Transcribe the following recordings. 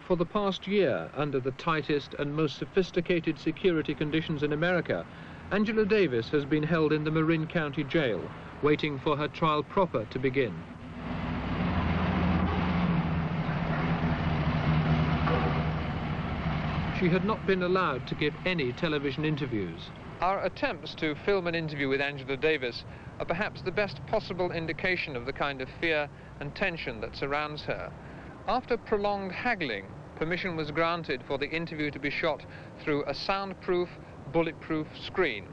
For the past year, under the tightest and most sophisticated security conditions in America, Angela Davis has been held in the Marin County Jail, waiting for her trial proper to begin. She had not been allowed to give any television interviews. Our attempts to film an interview with Angela Davis are perhaps the best possible indication of the kind of fear and tension that surrounds her. After prolonged haggling, permission was granted for the interview to be shot through a soundproof, bulletproof screen.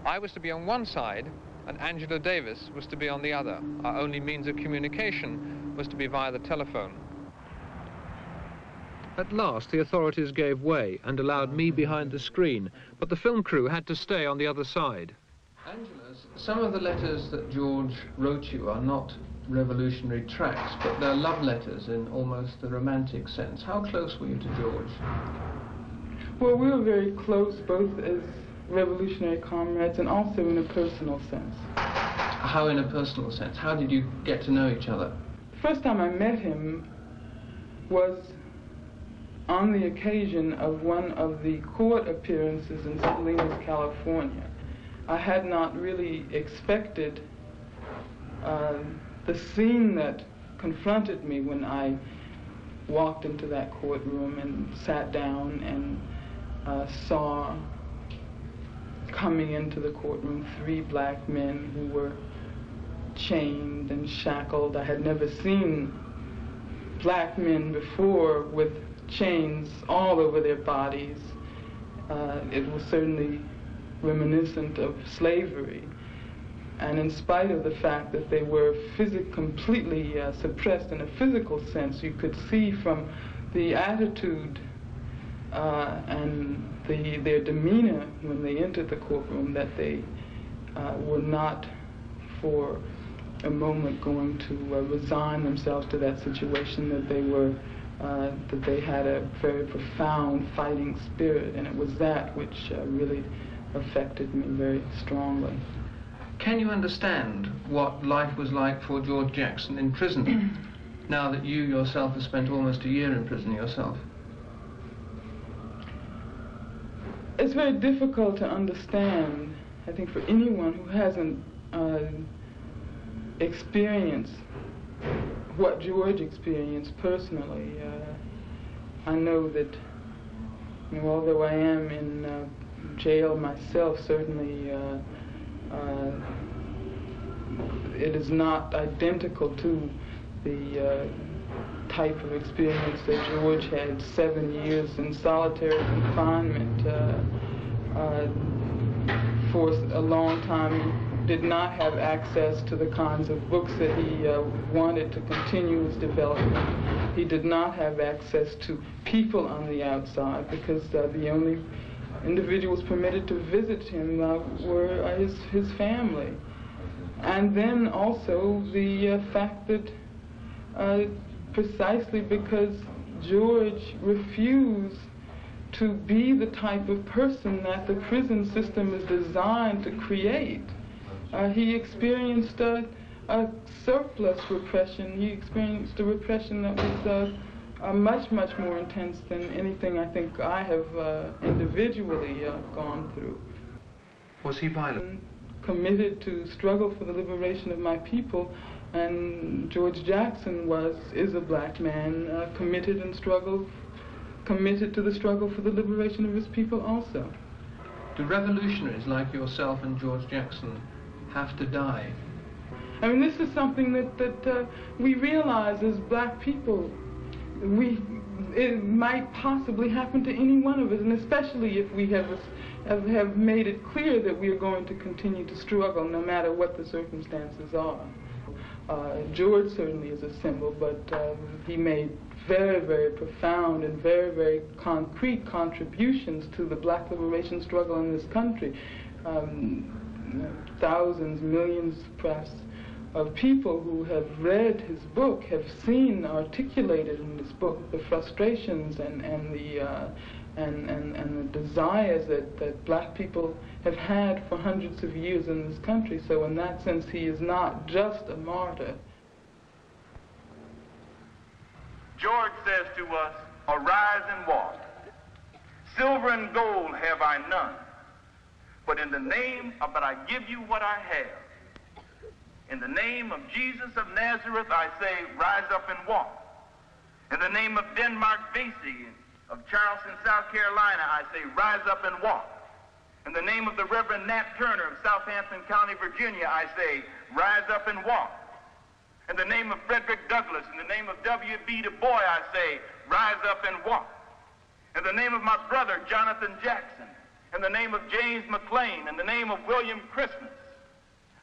I was to be on one side, and Angela Davis was to be on the other. Our only means of communication was to be via the telephone. At last, the authorities gave way and allowed me behind the screen, but the film crew had to stay on the other side. Angela, some of the letters that George wrote you are not revolutionary tracts, but they're love letters in almost the romantic sense. How close were you to George? Well, we were very close, both as revolutionary comrades and also in a personal sense. How in a personal sense? How did you get to know each other? The first time I met him was on the occasion of one of the court appearances in Salinas, California. I had not really expected the scene that confronted me when I walked into that courtroom and sat down and saw coming into the courtroom 3 black men who were chained and shackled. I had never seen black men before with chains all over their bodies. It was certainly reminiscent of slavery. And in spite of the fact that they were completely suppressed in a physical sense, you could see from the attitude and their demeanor when they entered the courtroom that they were not for a moment going to resign themselves to that situation, that they were that they had a very profound fighting spirit, and it was that which really affected me very strongly. Can you understand what life was like for George Jackson in prison, now that you yourself have spent almost a year in prison yourself? It's very difficult to understand, I think, for anyone who hasn't experienced what George experienced personally. I know that, you know, although I am in jail myself, certainly it is not identical to the type of experience that George had. 7 years in solitary confinement for a long time. He did not have access to the kinds of books that he wanted to continue his development. He did not have access to people on the outside, because the only individuals permitted to visit him were his family. And then also the fact that precisely because George refused to be the type of person that the prison system is designed to create, he experienced a surplus repression. He experienced a repression that was much, much more intense than anything I think I have individually gone through. Was he violent? Committed to struggle for the liberation of my people, and George Jackson is a black man committed to the struggle for the liberation of his people also. Do revolutionaries like yourself and George Jackson have to die? I mean, this is something that we realize as black people. It might possibly happen to any one of us, and especially if we have made it clear that we are going to continue to struggle no matter what the circumstances are. George certainly is a symbol, but he made very, very profound and very, very concrete contributions to the black liberation struggle in this country. Thousands, millions perhaps, of people who have read his book have seen articulated in this book the frustrations and the desires that black people have had for hundreds of years in this country. So in that sense, he is not just a martyr. George says to us, arise and walk. Silver and gold have I none, but I give you what I have. In the name of Jesus of Nazareth, I say, rise up and walk. In the name of Denmark Vesey of Charleston, South Carolina, I say, rise up and walk. In the name of the Reverend Nat Turner of Southampton County, Virginia, I say, rise up and walk. In the name of Frederick Douglass, in the name of W.B. Du Bois, I say, rise up and walk. In the name of my brother, Jonathan Jackson, in the name of James McLean, in the name of William Christmas,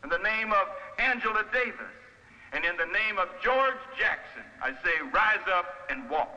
in the name of Angela Davis, and in the name of George Jackson, I say, rise up and walk.